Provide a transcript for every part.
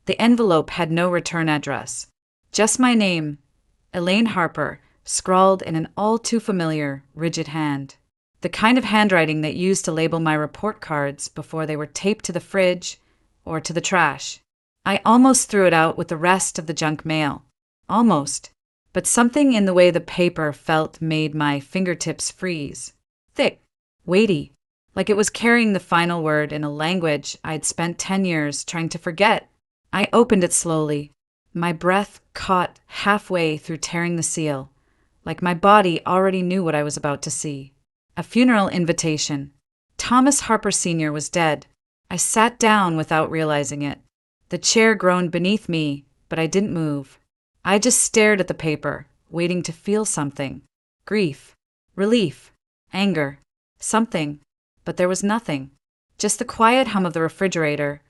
The envelope had no return address. Just my name, Elaine Harper, scrawled in an all too familiar, rigid hand. The kind of handwriting that used to label my report cards before they were taped to the fridge or to the trash. I almost threw it out with the rest of the junk mail. Almost. But something in the way the paper felt made my fingertips freeze. Thick, weighty, like it was carrying the final word in a language I'd spent 10 years trying to forget. I opened it slowly, my breath caught halfway through tearing the seal, like my body already knew what I was about to see. A funeral invitation. Thomas Harper Sr. was dead. I sat down without realizing it. The chair groaned beneath me, but I didn't move. I just stared at the paper, waiting to feel something. Grief, relief, anger, something. But there was nothing. Just the quiet hum of the refrigerator,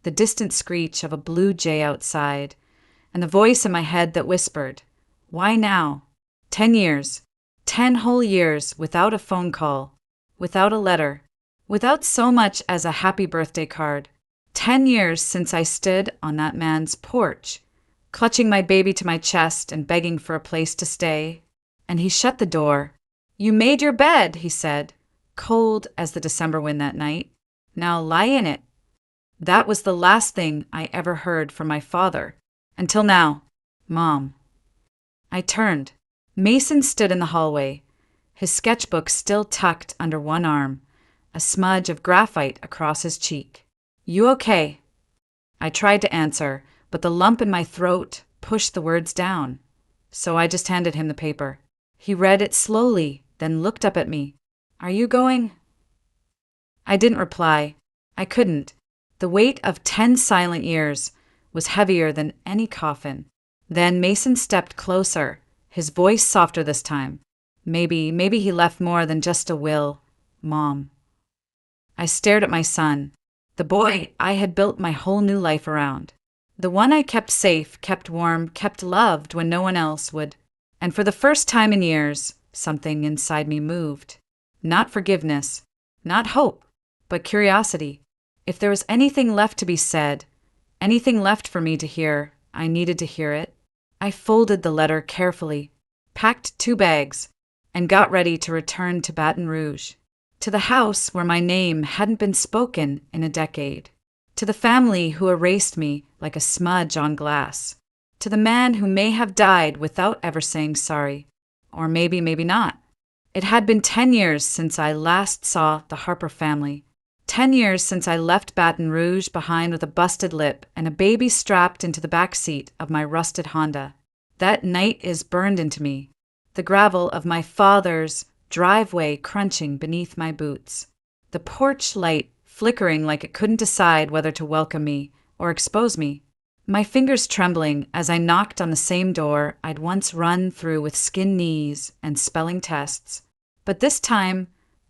the distant screech of a blue jay outside, and the voice in my head that whispered, "Why now?" 10 years. 10 whole years without a phone call, without a letter, without so much as a happy birthday card. 10 years since I stood on that man's porch, clutching my baby to my chest and begging for a place to stay. And he shut the door. "You made your bed," he said, cold as the December wind that night. "Now lie in it." That was the last thing I ever heard from my father. Until now. Mom. I turned. Mason stood in the hallway, his sketchbook still tucked under one arm, a smudge of graphite across his cheek. "You okay?" I tried to answer, but the lump in my throat pushed the words down. So I just handed him the paper. He read it slowly, then looked up at me. "Are you going?" I didn't reply. I couldn't. The weight of 10 silent years was heavier than any coffin. Then Mason stepped closer, his voice softer this time. Maybe he left more than just a will. "Mom." I stared at my son, the boy I had built my whole new life around. The one I kept safe, kept warm, kept loved when no one else would. And for the first time in years, something inside me moved. Not forgiveness, not hope, but curiosity. If there was anything left to be said, anything left for me to hear, I needed to hear it. I folded the letter carefully, packed 2 bags, and got ready to return to Baton Rouge, to the house where my name hadn't been spoken in a decade, to the family who erased me like a smudge on glass, to the man who may have died without ever saying sorry, or maybe not. It had been 10 years since I last saw the Harper family, 10 years since I left Baton Rouge behind with a busted lip and a baby strapped into the back seat of my rusted Honda. That night is burned into me, the gravel of my father's driveway crunching beneath my boots, the porch light flickering like it couldn't decide whether to welcome me or expose me, my fingers trembling as I knocked on the same door I'd once run through with skinned knees and spelling tests. But this time,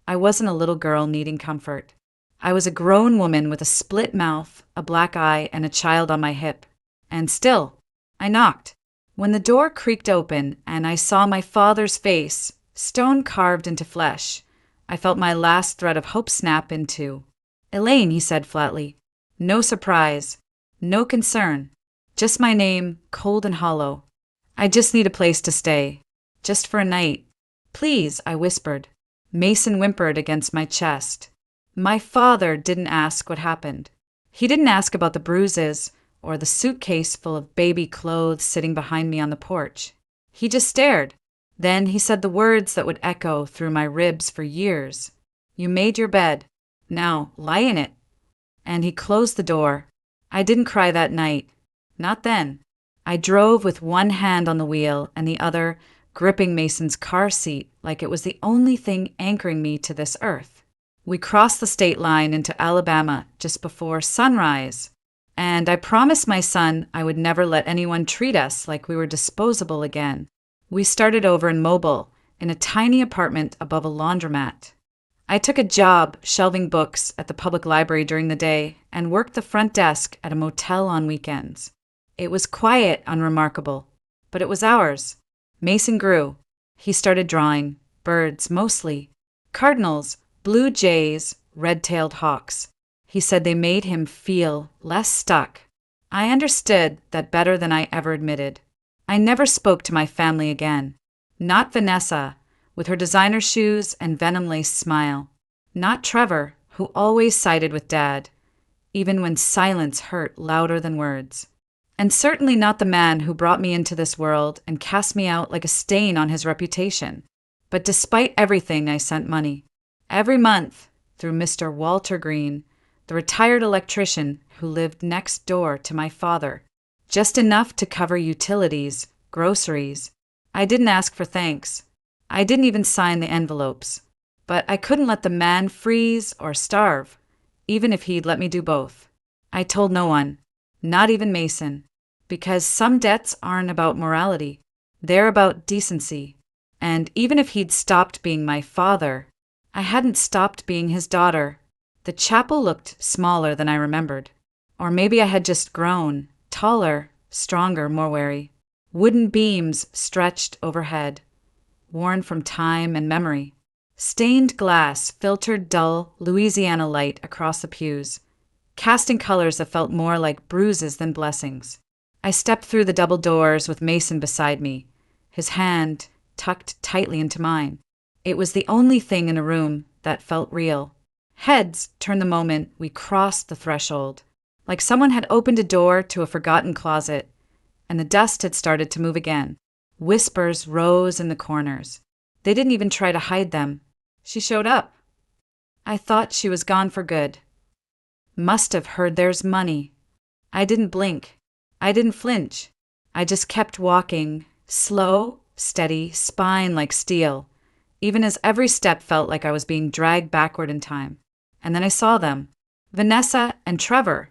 I wasn't a little girl needing comfort. I was a grown woman with a split mouth, a black eye, and a child on my hip. And still, I knocked. When the door creaked open and I saw my father's face, stone carved into flesh, I felt my last thread of hope snap in two. "Elaine," he said flatly. No surprise, no concern, just my name, cold and hollow. "I just need a place to stay, just for a night." "Please," I whispered. Mason whimpered against my chest. My father didn't ask what happened. He didn't ask about the bruises or the suitcase full of baby clothes sitting behind me on the porch. He just stared. Then he said the words that would echo through my ribs for years. "You made your bed. Now lie in it." And he closed the door. I didn't cry that night. Not then. I drove with one hand on the wheel and the other gripping Mason's car seat like it was the only thing anchoring me to this earth. We crossed the state line into Alabama just before sunrise, and I promised my son I would never let anyone treat us like we were disposable again. We started over in Mobile, in a tiny apartment above a laundromat. I took a job shelving books at the public library during the day and worked the front desk at a motel on weekends. It was quiet, unremarkable, but it was ours. Mason grew. He started drawing, birds mostly, cardinals, blue jays, red-tailed hawks. He said they made him feel less stuck. I understood that better than I ever admitted. I never spoke to my family again. Not Vanessa, with her designer shoes and venom-laced smile. Not Trevor, who always sided with Dad, even when silence hurt louder than words. And certainly not the man who brought me into this world and cast me out like a stain on his reputation. But despite everything, I sent money. Every month, through Mr. Walter Green, the retired electrician who lived next door to my father. Just enough to cover utilities, groceries. I didn't ask for thanks. I didn't even sign the envelopes. But I couldn't let the man freeze or starve, even if he'd let me do both. I told no one, not even Mason, because some debts aren't about morality. They're about decency. And even if he'd stopped being my father, I hadn't stopped being his daughter. The chapel looked smaller than I remembered. Or maybe I had just grown, taller, stronger, more wary. Wooden beams stretched overhead, worn from time and memory. Stained glass filtered dull Louisiana light across the pews, casting colors that felt more like bruises than blessings. I stepped through the double doors with Mason beside me, his hand tucked tightly into mine. It was the only thing in a room that felt real. Heads turned the moment we crossed the threshold, like someone had opened a door to a forgotten closet, and the dust had started to move again. Whispers rose in the corners. They didn't even try to hide them. She showed up. I thought she was gone for good. Must have heard there's money. I didn't blink. I didn't flinch. I just kept walking, slow, steady, spine like steel, even as every step felt like I was being dragged backward in time. And then I saw them, Vanessa and Trevor,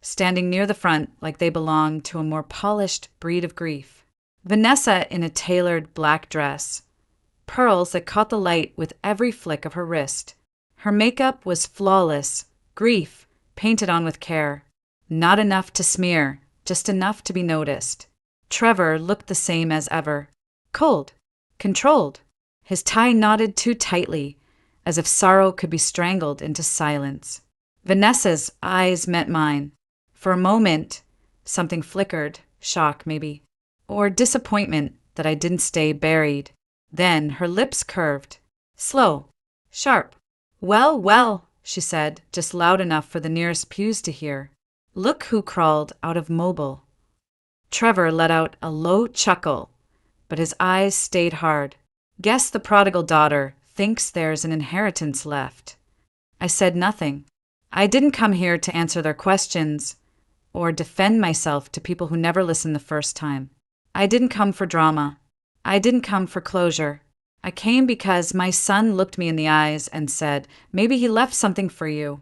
standing near the front like they belonged to a more polished breed of grief. Vanessa in a tailored black dress, pearls that caught the light with every flick of her wrist. Her makeup was flawless, grief painted on with care. Not enough to smear, just enough to be noticed. Trevor looked the same as ever, cold, controlled, his tie knotted too tightly, as if sorrow could be strangled into silence. Vanessa's eyes met mine. For a moment, something flickered, shock maybe, or disappointment that I didn't stay buried. Then her lips curved, slow, sharp. Well, well, she said, just loud enough for the nearest pews to hear. Look who crawled out of Mobile. Trevor let out a low chuckle, but his eyes stayed hard. Guess the prodigal daughter thinks there's an inheritance left. I said nothing. I didn't come here to answer their questions or defend myself to people who never listen the first time. I didn't come for drama. I didn't come for closure. I came because my son looked me in the eyes and said, maybe he left something for you.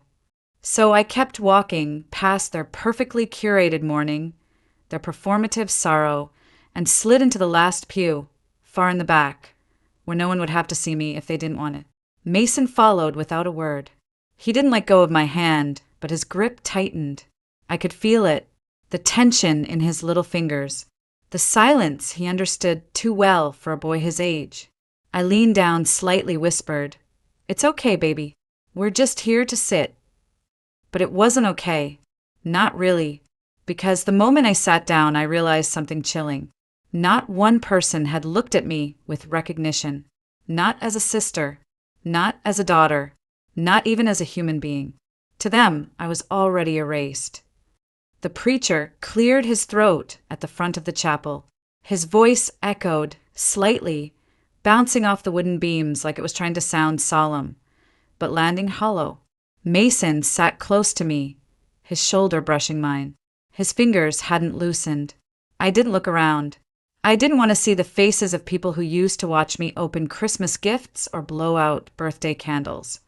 So I kept walking past their perfectly curated mourning, their performative sorrow, and slid into the last pew, far in the back, where no one would have to see me if they didn't want it. Mason followed without a word. He didn't let go of my hand, but his grip tightened. I could feel it, the tension in his little fingers, the silence he understood too well for a boy his age. I leaned down, slightly whispered, "It's okay, baby. We're just here to sit." But it wasn't okay. Not really. Because the moment I sat down, I realized something chilling. Not one person had looked at me with recognition. Not as a sister. Not as a daughter. Not even as a human being. To them, I was already erased. The preacher cleared his throat at the front of the chapel. His voice echoed, slightly, bouncing off the wooden beams like it was trying to sound solemn, but landing hollow. Mason sat close to me, his shoulder brushing mine. His fingers hadn't loosened. I didn't look around. I didn't want to see the faces of people who used to watch me open Christmas gifts or blow out birthday candles,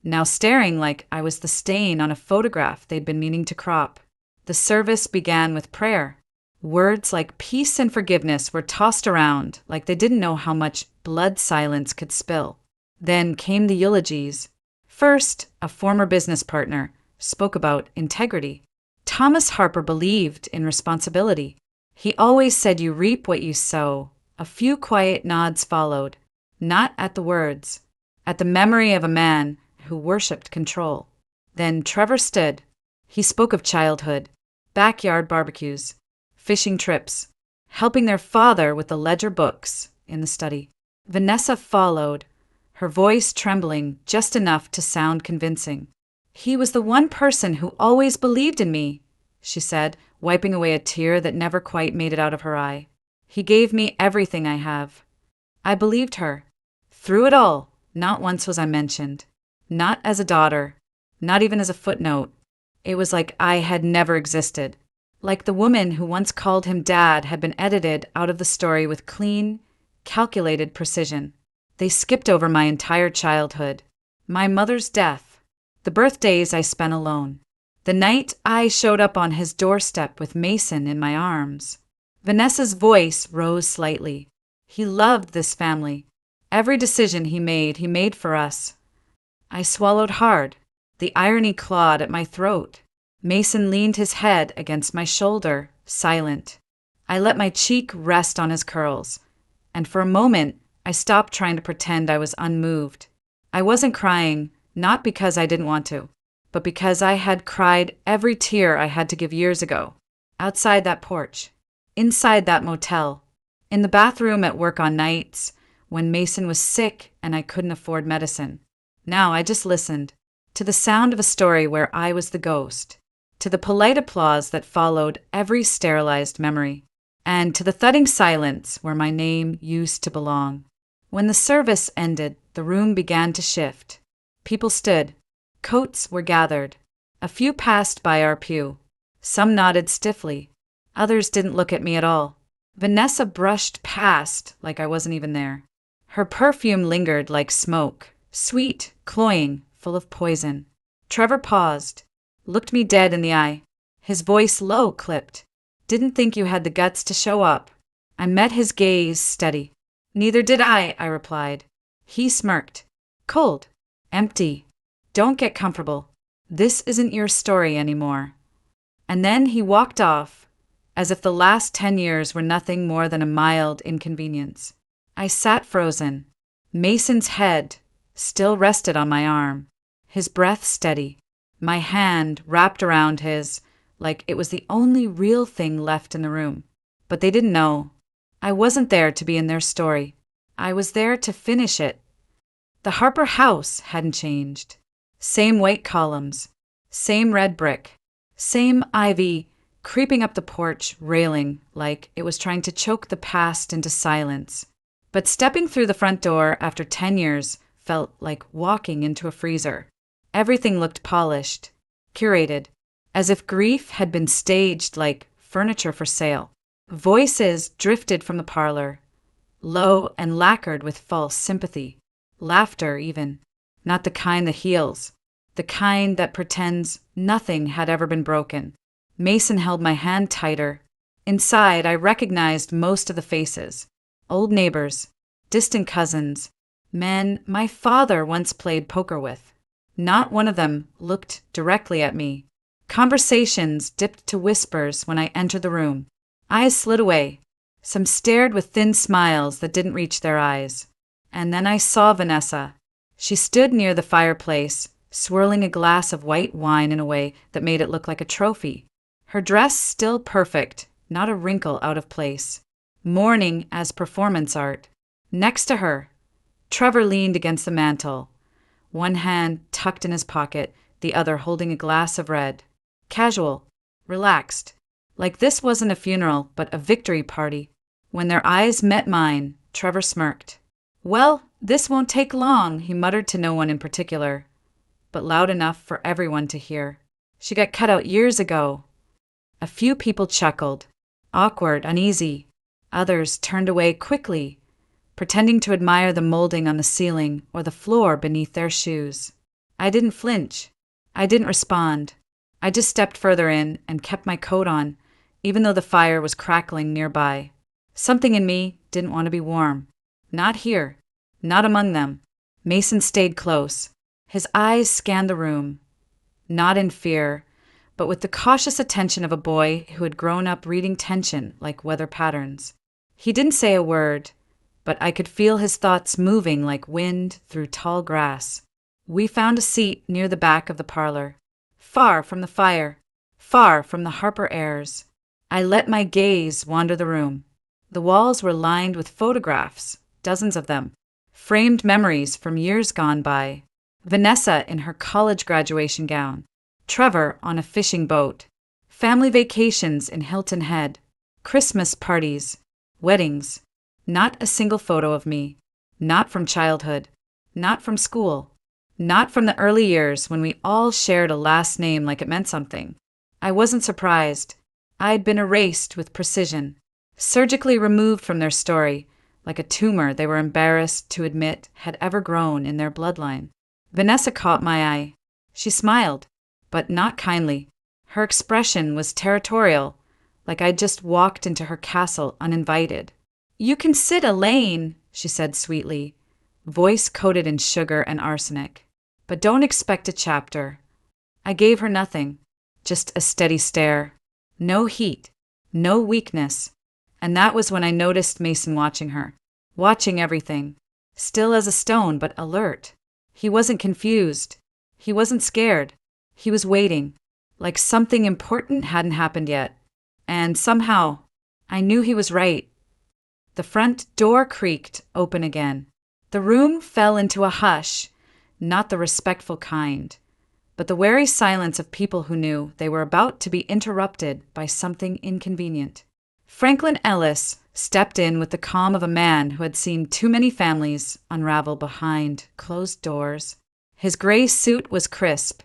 now staring like I was the stain on a photograph they'd been meaning to crop. The service began with prayer. Words like peace and forgiveness were tossed around like they didn't know how much blood silence could spill. Then came the eulogies. First, a former business partner spoke about integrity. Thomas Harper believed in responsibility. He always said you reap what you sow. A few quiet nods followed, not at the words, at the memory of a man who worshipped control. Then Trevor stood. He spoke of childhood, backyard barbecues, fishing trips, helping their father with the ledger books in the study. Vanessa followed, her voice trembling just enough to sound convincing. "He was the one person who always believed in me," she said, wiping away a tear that never quite made it out of her eye. "He gave me everything I have." I believed her. Through it all, not once was I mentioned. Not as a daughter, not even as a footnote. It was like I had never existed. Like the woman who once called him dad had been edited out of the story with clean, calculated precision. They skipped over my entire childhood, my mother's death, the birthdays I spent alone, the night I showed up on his doorstep with Mason in my arms. Vanessa's voice rose slightly. He loved this family. Every decision he made for us. I swallowed hard. The irony clawed at my throat. Mason leaned his head against my shoulder, silent. I let my cheek rest on his curls, and for a moment, I stopped trying to pretend I was unmoved. I wasn't crying, not because I didn't want to, but because I had cried every tear I had to give years ago. Outside that porch, inside that motel, in the bathroom at work on nights, when Mason was sick and I couldn't afford medicine. Now I just listened, to the sound of a story where I was the ghost, to the polite applause that followed every sterilized memory, and to the thudding silence where my name used to belong. When the service ended, the room began to shift. People stood. Coats were gathered. A few passed by our pew. Some nodded stiffly. Others didn't look at me at all. Vanessa brushed past like I wasn't even there. Her perfume lingered like smoke, sweet, cloying, full of poison. Trevor paused, looked me dead in the eye. His voice low clipped. "Didn't think you had the guts to show up." I met his gaze steady. "Neither did I replied. He smirked. "Cold. Empty. Don't get comfortable. This isn't your story anymore." And then he walked off, as if the last 10 years were nothing more than a mild inconvenience. I sat frozen. Mason's head still rested on my arm, his breath steady, my hand wrapped around his, like it was the only real thing left in the room. But they didn't know. I wasn't there to be in their story. I was there to finish it. The Harper house hadn't changed. Same white columns, same red brick, same ivy creeping up the porch railing like it was trying to choke the past into silence. But stepping through the front door after 10 years felt like walking into a freezer. Everything looked polished, curated, as if grief had been staged like furniture for sale. Voices drifted from the parlor, low and lacquered with false sympathy. Laughter, even. Not the kind that heals, the kind that pretends nothing had ever been broken. Mason held my hand tighter. Inside, I recognized most of the faces. Old neighbors, distant cousins, men my father once played poker with. Not one of them looked directly at me. Conversations dipped to whispers when I entered the room. Eyes slid away. Some stared with thin smiles that didn't reach their eyes. And then I saw Vanessa. She stood near the fireplace, swirling a glass of white wine in a way that made it look like a trophy. Her dress still perfect, not a wrinkle out of place. Mourning as performance art. Next to her, Trevor leaned against the mantel, one hand tucked in his pocket, the other holding a glass of red. Casual, relaxed, like this wasn't a funeral but a victory party. When their eyes met mine, Trevor smirked. "Well, this won't take long," he muttered to no one in particular, but loud enough for everyone to hear. "She got cut out years ago." A few people chuckled, awkward, uneasy. Others turned away quickly, pretending to admire the molding on the ceiling or the floor beneath their shoes. I didn't flinch. I didn't respond. I just stepped further in and kept my coat on, even though the fire was crackling nearby. Something in me didn't want to be warm. Not here. Not among them. Mason stayed close. His eyes scanned the room. Not in fear, but with the cautious attention of a boy who had grown up reading tension like weather patterns. He didn't say a word, but I could feel his thoughts moving like wind through tall grass. We found a seat near the back of the parlor, far from the fire, far from the Harper heirs. I let my gaze wander the room. The walls were lined with photographs, dozens of them, framed memories from years gone by. Vanessa in her college graduation gown, Trevor on a fishing boat, family vacations in Hilton Head, Christmas parties, weddings. Not a single photo of me. Not from childhood. Not from school. Not from the early years when we all shared a last name like it meant something. I wasn't surprised. I'd been erased with precision, surgically removed from their story, like a tumor they were embarrassed to admit had ever grown in their bloodline. Vanessa caught my eye. She smiled, but not kindly. Her expression was territorial, like I'd just walked into her castle uninvited. "You can sit, Elaine," she said sweetly, voice coated in sugar and arsenic. "But don't expect a chapter." I gave her nothing, just a steady stare. No heat, no weakness. And that was when I noticed Mason watching her, watching everything, still as a stone but alert. He wasn't confused. He wasn't scared. He was waiting, like something important hadn't happened yet. And somehow, I knew he was right. The front door creaked open again. The room fell into a hush, not the respectful kind, but the wary silence of people who knew they were about to be interrupted by something inconvenient. Franklin Ellis stepped in with the calm of a man who had seen too many families unravel behind closed doors. His gray suit was crisp,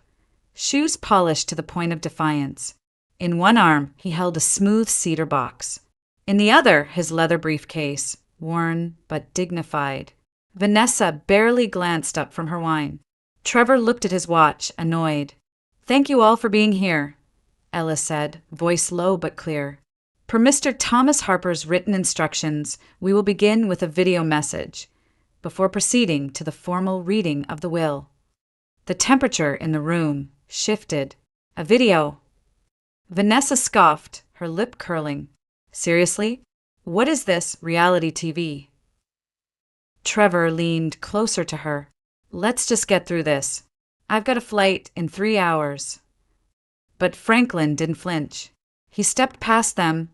shoes polished to the point of defiance. In one arm, he held a smooth cedar box. In the other, his leather briefcase, worn but dignified. Vanessa barely glanced up from her wine. Trevor looked at his watch, annoyed. "Thank you all for being here," Ellis said, voice low but clear. "Per Mr. Thomas Harper's written instructions, we will begin with a video message, before proceeding to the formal reading of the will." The temperature in the room shifted. "A video?" Vanessa scoffed, her lip curling. "Seriously? What is this, reality TV?" Trevor leaned closer to her. "Let's just get through this. I've got a flight in 3 hours. But Franklin didn't flinch. He stepped past them,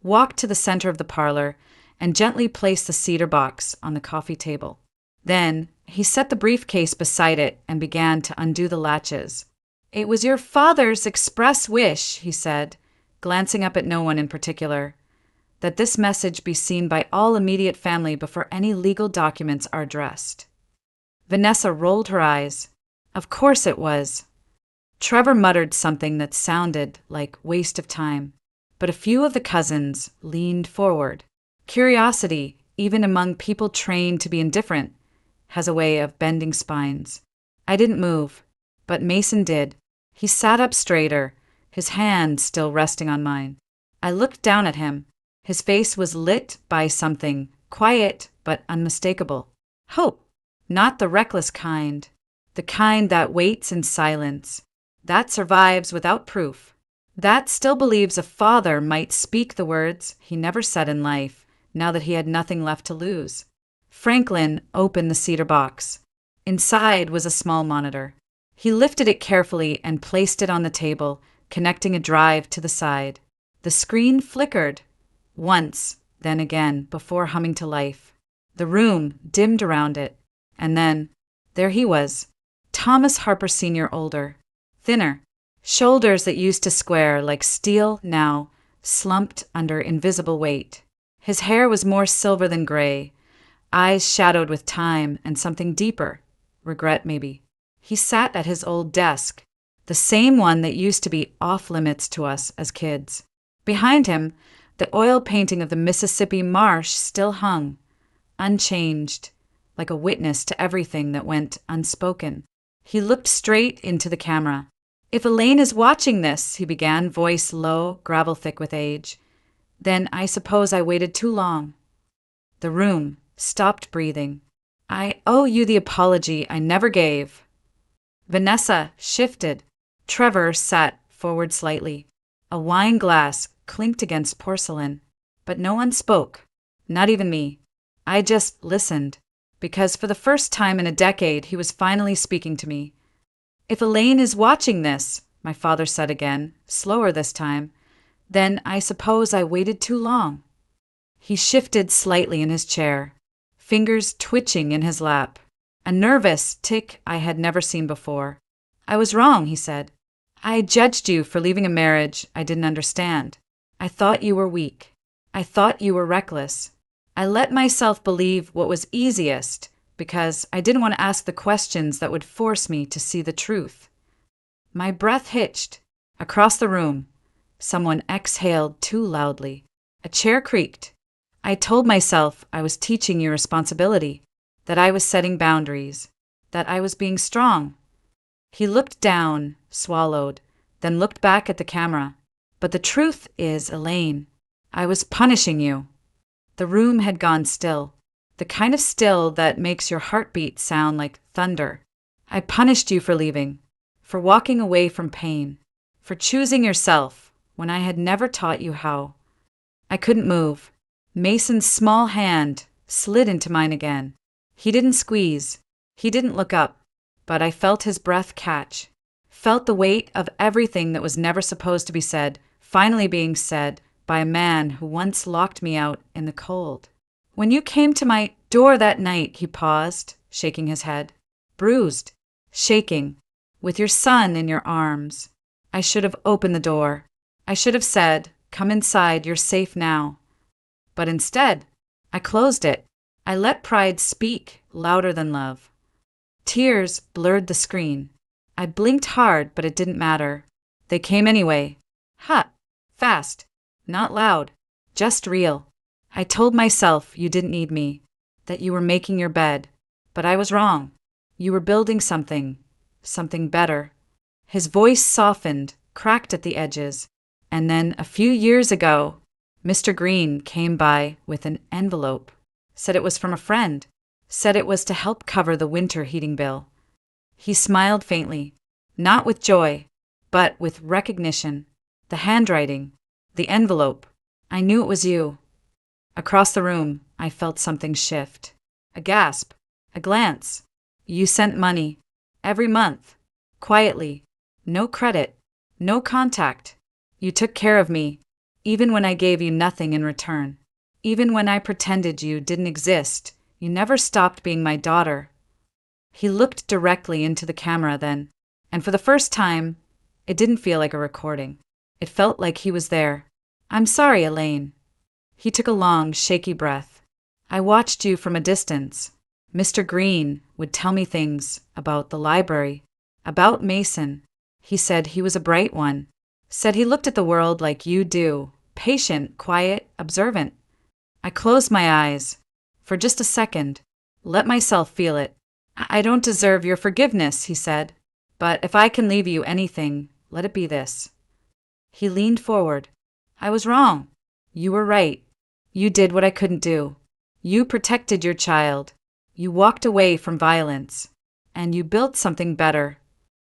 walked to the center of the parlor, and gently placed the cedar box on the coffee table. Then he set the briefcase beside it and began to undo the latches. "It was your father's express wish," he said, glancing up at no one in particular, "that this message be seen by all immediate family before any legal documents are addressed." Vanessa rolled her eyes. Of course it was. Trevor muttered something that sounded like waste of time, but a few of the cousins leaned forward. Curiosity, even among people trained to be indifferent, has a way of bending spines. I didn't move, but Mason did. He sat up straighter, his hand still resting on mine. I looked down at him. His face was lit by something, quiet but unmistakable. Hope. Not the reckless kind. The kind that waits in silence. That survives without proof. That still believes a father might speak the words he never said in life, now that he had nothing left to lose. Franklin opened the cedar box. Inside was a small monitor. He lifted it carefully and placed it on the table, connecting a drive to the side. The screen flickered. Once, then again, before humming to life. The room dimmed around it. And then, there he was, Thomas Harper Sr. older, thinner, shoulders that used to square like steel now slumped under invisible weight. His hair was more silver than gray, eyes shadowed with time and something deeper, regret maybe. He sat at his old desk, the same one that used to be off-limits to us as kids. Behind him, the oil painting of the Mississippi marsh still hung, unchanged, like a witness to everything that went unspoken. He looked straight into the camera. "If Elaine is watching this," he began, voice low, gravel thick with age, "then I suppose I waited too long." The room stopped breathing. "I owe you the apology I never gave." Vanessa shifted. Trevor sat forward slightly. A wine glass clinked against porcelain, but no one spoke, not even me. I just listened, because for the first time in a decade he was finally speaking to me. "If Elaine is watching this," my father said again, slower this time. Then I suppose I waited too long. He shifted slightly in his chair, fingers twitching in his lap, a nervous tick I had never seen before. I was wrong, he said. I judged you for leaving a marriage I didn't understand. I thought you were weak. I thought you were reckless. I let myself believe what was easiest because I didn't want to ask the questions that would force me to see the truth. My breath hitched. Across the room, someone exhaled too loudly. A chair creaked. I told myself I was teaching you responsibility, that I was setting boundaries, that I was being strong. He looked down, swallowed, then looked back at the camera. But the truth is, Elaine, I was punishing you. The room had gone still, the kind of still that makes your heartbeat sound like thunder. I punished you for leaving, for walking away from pain, for choosing yourself when I had never taught you how. I couldn't move. Mason's small hand slid into mine again. He didn't squeeze. He didn't look up, but I felt his breath catch, felt the weight of everything that was never supposed to be said, finally being said by a man who once locked me out in the cold. When you came to my door that night, he paused, shaking his head, bruised, shaking, with your son in your arms. I should have opened the door. I should have said, "Come inside, you're safe now." But instead, I closed it. I let pride speak louder than love. Tears blurred the screen. I blinked hard, but it didn't matter. They came anyway. Hot, fast, not loud, just real. I told myself you didn't need me, that you were making your bed. But I was wrong. You were building something better. His voice softened, cracked at the edges. And then, a few years ago, Mr. Green came by with an envelope, said it was from a friend, said it was to help cover the winter heating bill. He smiled faintly, not with joy, but with recognition. The handwriting, the envelope. I knew it was you. Across the room, I felt something shift. A gasp, a glance. You sent money, every month, quietly, no credit, no contact. You took care of me, even when I gave you nothing in return. Even when I pretended you didn't exist, you never stopped being my daughter. He looked directly into the camera then, and for the first time, it didn't feel like a recording. It felt like he was there. "I'm sorry, Elaine." He took a long, shaky breath. "I watched you from a distance. Mr. Green would tell me things about the library, about Mason. He said he was a bright one. Said he looked at the world like you do, patient, quiet, observant. I closed my eyes. For just a second, let myself feel it. I don't deserve your forgiveness, he said. But if I can leave you anything, let it be this." He leaned forward. "I was wrong. You were right. You did what I couldn't do. You protected your child. You walked away from violence. And you built something better."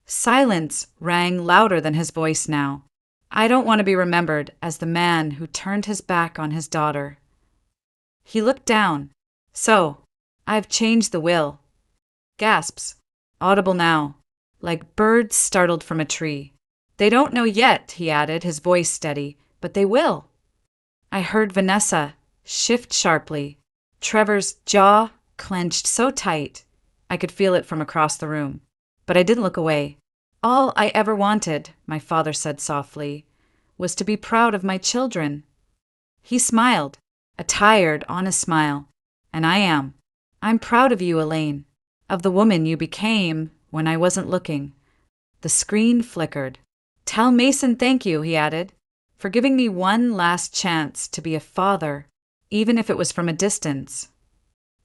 Silence rang louder than his voice now. "I don't want to be remembered as the man who turned his back on his daughter." He looked down. "So, I've changed the will." Gasps, audible now, like birds startled from a tree. "They don't know yet," he added, his voice steady, "but they will." I heard Vanessa shift sharply. Trevor's jaw clenched so tight, I could feel it from across the room. But I didn't look away. "All I ever wanted," my father said softly, "was to be proud of my children." He smiled, a tired, honest smile. "And I am. I'm proud of you, Elaine, of the woman you became when I wasn't looking." The screen flickered. "Tell Mason thank you," he added, "for giving me one last chance to be a father, even if it was from a distance."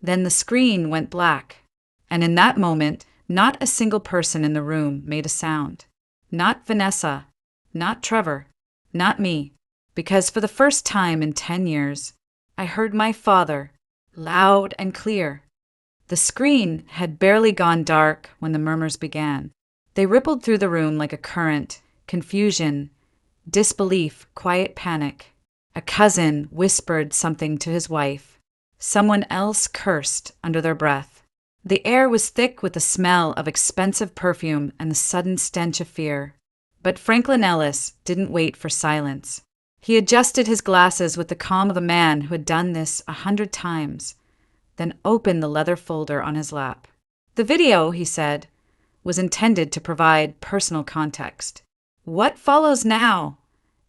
Then the screen went black, and in that moment, not a single person in the room made a sound. Not Vanessa, not Trevor, not me, because for the first time in 10 years, I heard my father, loud and clear. The screen had barely gone dark when the murmurs began. They rippled through the room like a current, confusion, disbelief, quiet panic. A cousin whispered something to his wife. Someone else cursed under their breath. The air was thick with the smell of expensive perfume and the sudden stench of fear. But Franklin Ellis didn't wait for silence. He adjusted his glasses with the calm of a man who had done this 100 times, then opened the leather folder on his lap. The video, he said, was intended to provide personal context. What follows now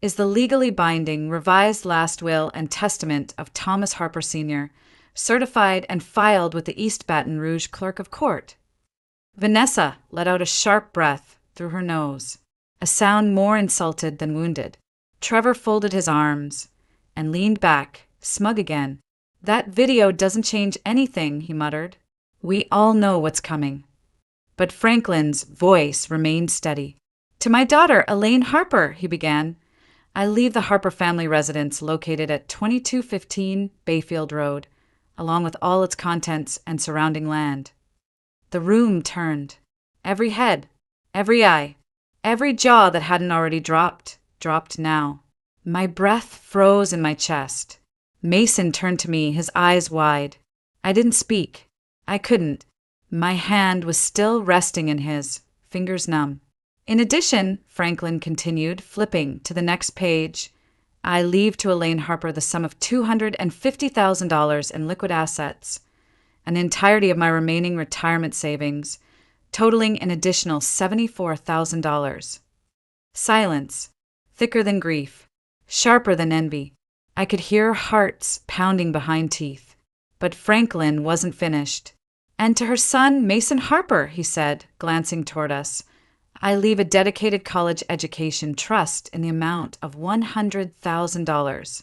is the legally binding revised last will and testament of Thomas Harper Sr., certified and filed with the East Baton Rouge Clerk of Court. Vanessa let out a sharp breath through her nose, a sound more insulted than wounded. Trevor folded his arms and leaned back, smug again. That video doesn't change anything, he muttered. We all know what's coming. But Franklin's voice remained steady. To my daughter, Elaine Harper, he began. I leave the Harper family residence located at 2215 Bayfield Road, along with all its contents and surrounding land. The room turned. Every head, every eye, every jaw that hadn't already dropped now. My breath froze in my chest. Mason turned to me, his eyes wide. I didn't speak. I couldn't. My hand was still resting in his, fingers numb. In addition, Franklin continued, flipping to the next page, I leave to Elaine Harper the sum of $250,000 in liquid assets, an entirety of my remaining retirement savings, totaling an additional $74,000. Silence, thicker than grief, sharper than envy. I could hear hearts pounding behind teeth. But Franklin wasn't finished. And to her son, Mason Harper, he said, glancing toward us, I leave a dedicated college education trust in the amount of $100,000.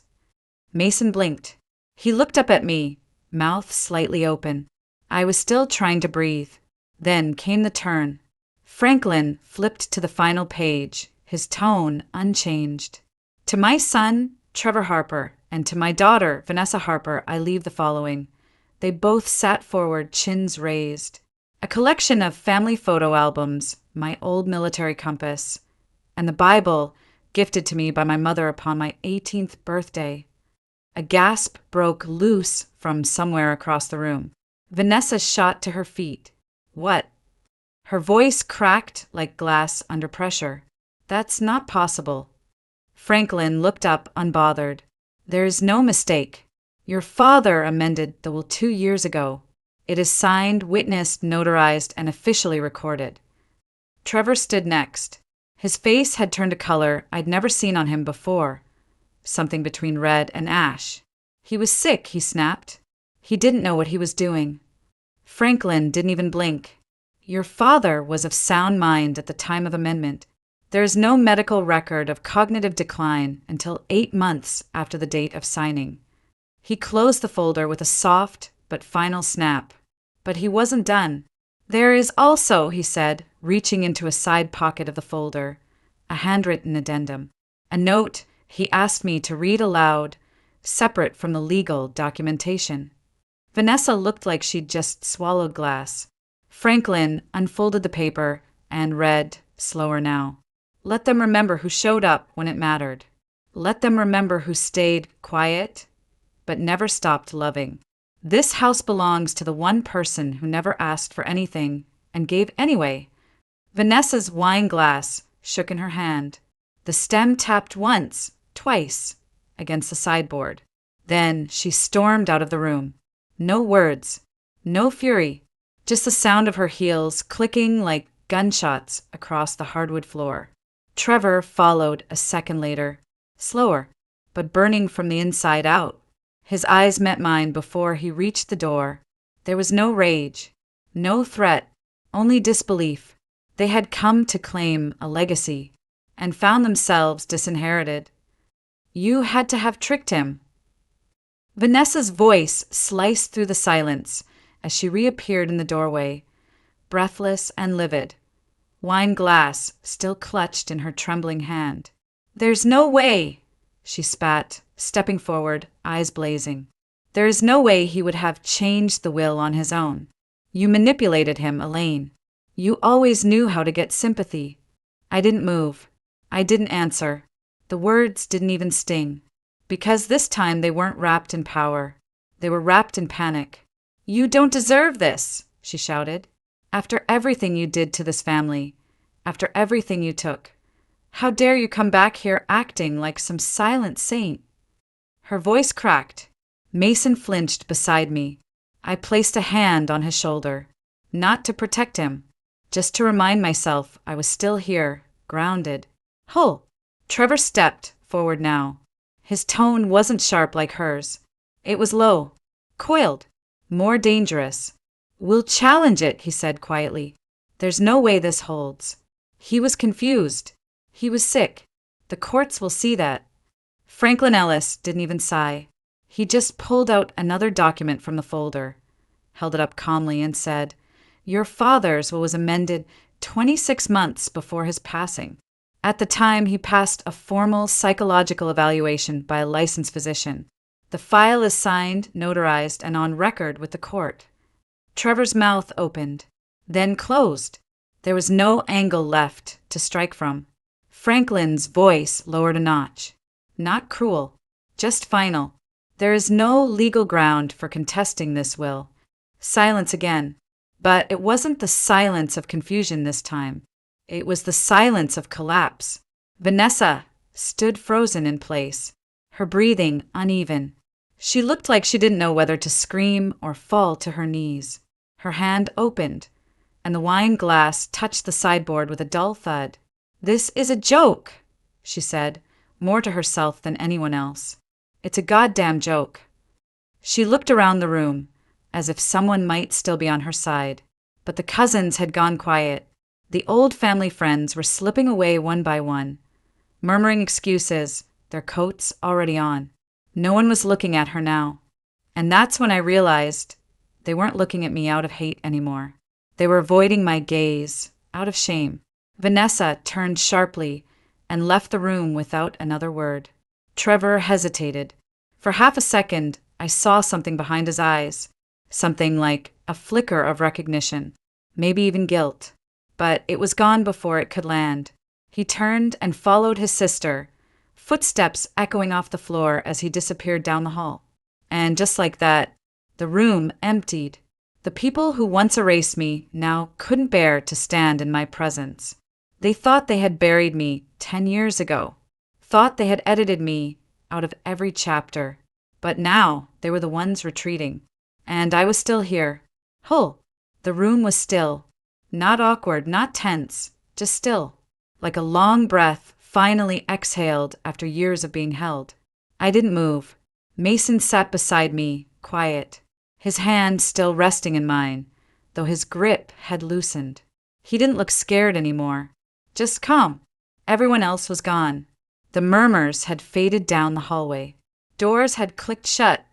Mason blinked. He looked up at me, mouth slightly open. I was still trying to breathe. Then came the turn. Franklin flipped to the final page, his tone unchanged. To my son, Trevor Harper, and to my daughter, Vanessa Harper, I leave the following. They both sat forward, chins raised. A collection of family photo albums, my old military compass, and the Bible gifted to me by my mother upon my 18th birthday. A gasp broke loose from somewhere across the room. Vanessa shot to her feet. What? Her voice cracked like glass under pressure. That's not possible. Franklin looked up unbothered. There is no mistake. Your father amended the will 2 years ago. It is signed, witnessed, notarized, and officially recorded. Trevor stood next. His face had turned a color I'd never seen on him before, something between red and ash. He was sick, he snapped. He didn't know what he was doing. Franklin didn't even blink. Your father was of sound mind at the time of amendment. There is no medical record of cognitive decline until 8 months after the date of signing. He closed the folder with a soft but final snap. But he wasn't done. There is also, he said, reaching into a side pocket of the folder, a handwritten addendum. A note he asked me to read aloud, separate from the legal documentation. Vanessa looked like she'd just swallowed glass. Franklin unfolded the paper and read, slower now. Let them remember who showed up when it mattered. Let them remember who stayed quiet, but never stopped loving. This house belongs to the one person who never asked for anything and gave anyway. Vanessa's wine glass shook in her hand. The stem tapped once, twice, against the sideboard. Then she stormed out of the room. No words, no fury, just the sound of her heels clicking like gunshots across the hardwood floor. Trevor followed a second later, slower, but burning from the inside out. His eyes met mine before he reached the door. There was no rage, no threat, only disbelief. They had come to claim a legacy and found themselves disinherited. You had to have tricked him. Vanessa's voice sliced through the silence as she reappeared in the doorway, breathless and livid, wine glass still clutched in her trembling hand. There's no way, she spat, stepping forward, eyes blazing. There is no way he would have changed the will on his own. You manipulated him, Elaine. You always knew how to get sympathy. I didn't move. I didn't answer. The words didn't even sting. Because this time they weren't wrapped in power. They were wrapped in panic. You don't deserve this, she shouted. After everything you did to this family, after everything you took, How dare you come back here acting like some silent saint? Her voice cracked. Mason flinched beside me. I placed a hand on his shoulder, not to protect him, just to remind myself I was still here, grounded. Hull! Trevor stepped forward now. His tone wasn't sharp like hers. It was low, coiled, more dangerous. We'll challenge it, he said quietly. There's no way this holds. He was confused. He was sick. The courts will see that. Franklin Ellis didn't even sigh. He just pulled out another document from the folder, held it up calmly, and said, Your father's will was amended 26 months before his passing. At the time, he passed a formal psychological evaluation by a licensed physician. The file is signed, notarized, and on record with the court. Trevor's mouth opened, then closed. There was no angle left to strike from. Franklin's voice lowered a notch. Not cruel, just final. There is no legal ground for contesting this will. Silence again. But it wasn't the silence of confusion this time. It was the silence of collapse. Vanessa stood frozen in place, her breathing uneven. She looked like she didn't know whether to scream or fall to her knees. Her hand opened, and the wine glass touched the sideboard with a dull thud. This is a joke, she said, more to herself than anyone else. It's a goddamn joke. She looked around the room, as if someone might still be on her side. But the cousins had gone quiet. The old family friends were slipping away one by one, murmuring excuses, their coats already on. No one was looking at her now. And that's when I realized they weren't looking at me out of hate anymore. They were avoiding my gaze, out of shame. Vanessa turned sharply and left the room without another word. Trevor hesitated. For half a second, I saw something behind his eyes, something like a flicker of recognition, maybe even guilt. But it was gone before it could land. He turned and followed his sister, footsteps echoing off the floor as he disappeared down the hall. And just like that, the room emptied. The people who once erased me now couldn't bear to stand in my presence. They thought they had buried me 10 years ago, thought they had edited me out of every chapter. But now they were the ones retreating. And I was still here. Hull! The room was still. Not awkward, not tense, just still. Like a long breath finally exhaled after years of being held. I didn't move. Mason sat beside me, quiet, his hand still resting in mine, though his grip had loosened. He didn't look scared anymore, just calm. Everyone else was gone. The murmurs had faded down the hallway. Doors had clicked shut.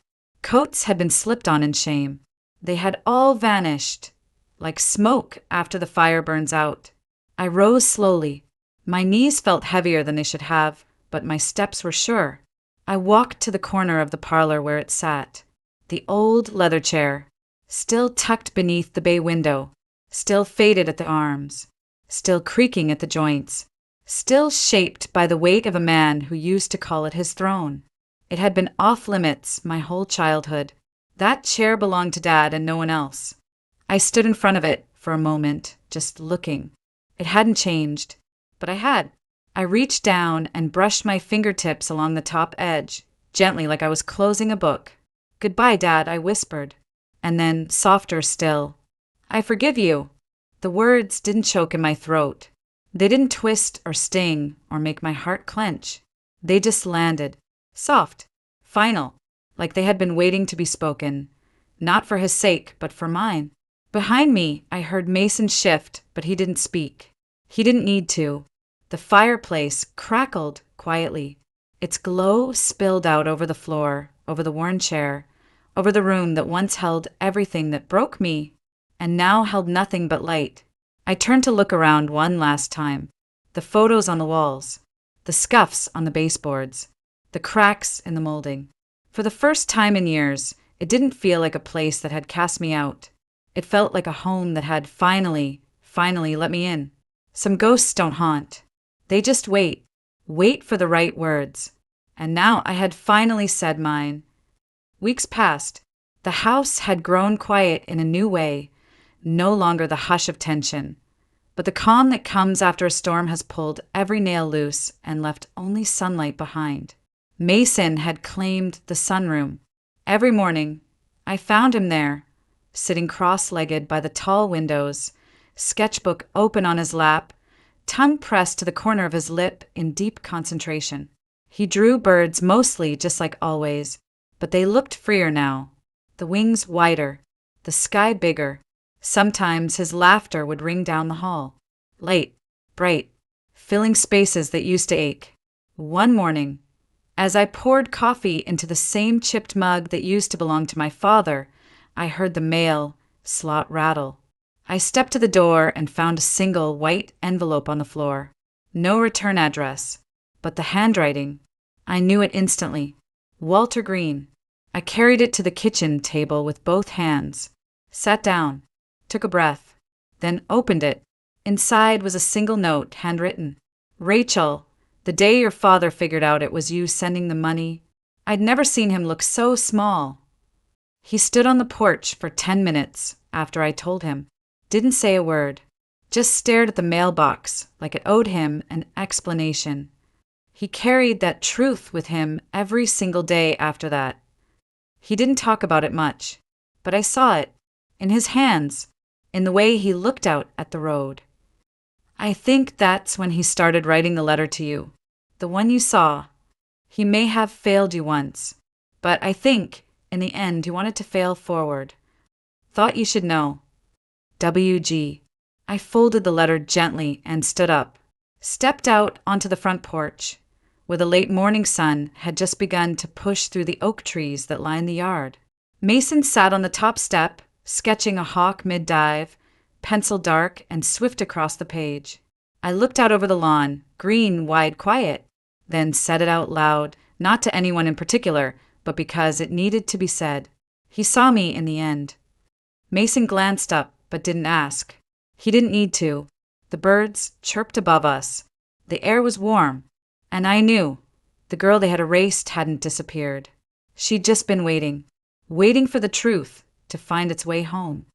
Coats had been slipped on in shame. They had all vanished, like smoke after the fire burns out. I rose slowly. My knees felt heavier than they should have, but my steps were sure. I walked to the corner of the parlor where it sat. The old leather chair, still tucked beneath the bay window, still faded at the arms, still creaking at the joints, still shaped by the weight of a man who used to call it his throne. It had been off limits my whole childhood. That chair belonged to Dad and no one else. I stood in front of it for a moment, just looking. It hadn't changed, but I had. I reached down and brushed my fingertips along the top edge, gently like I was closing a book. Goodbye, Dad, I whispered. And then, softer still, I forgive you. The words didn't choke in my throat. They didn't twist or sting or make my heart clench. They just landed, soft, final, like they had been waiting to be spoken. Not for his sake, but for mine. Behind me, I heard Mason shift, but he didn't speak. He didn't need to. The fireplace crackled quietly. Its glow spilled out over the floor, over the worn chair, over the room that once held everything that broke me, and now held nothing but light. I turned to look around one last time. The photos on the walls, the scuffs on the baseboards, the cracks in the molding. For the first time in years, it didn't feel like a place that had cast me out. It felt like a home that had finally let me in. Some ghosts don't haunt. They just wait for the right words. And now I had finally said mine. Weeks passed. The house had grown quiet in a new way, no longer the hush of tension, but the calm that comes after a storm has pulled every nail loose and left only sunlight behind. Mason had claimed the sunroom. Every morning, I found him there, sitting cross-legged by the tall windows, sketchbook open on his lap, tongue pressed to the corner of his lip in deep concentration. He drew birds mostly just like always, but they looked freer now, the wings wider, the sky bigger. Sometimes his laughter would ring down the hall, light, bright, filling spaces that used to ache. One morning, as I poured coffee into the same chipped mug that used to belong to my father, I heard the mail slot rattle. I stepped to the door and found a single white envelope on the floor. No return address, but the handwriting. I knew it instantly. Walter Green. I carried it to the kitchen table with both hands, sat down, took a breath, then opened it. Inside was a single note, handwritten. Rachel, the day your father figured out it was you sending the money, I'd never seen him look so small. He stood on the porch for 10 minutes after I told him. Didn't say a word, just stared at the mailbox like it owed him an explanation. He carried that truth with him every single day after that. He didn't talk about it much, but I saw it, in his hands, in the way he looked out at the road. I think that's when he started writing the letter to you, the one you saw. He may have failed you once, but I think, in the end, he wanted to fail forward. Thought you should know. W.G. I folded the letter gently and stood up, stepped out onto the front porch, where the late morning sun had just begun to push through the oak trees that lined the yard. Mason sat on the top step, sketching a hawk mid-dive, pencil dark and swift across the page. I looked out over the lawn, green, wide, quiet, then said it out loud, not to anyone in particular, but because it needed to be said. He saw me in the end. Mason glanced up, but didn't ask. He didn't need to. The birds chirped above us. The air was warm, and I knew the girl they had erased hadn't disappeared. She'd just been waiting for the truth to find its way home.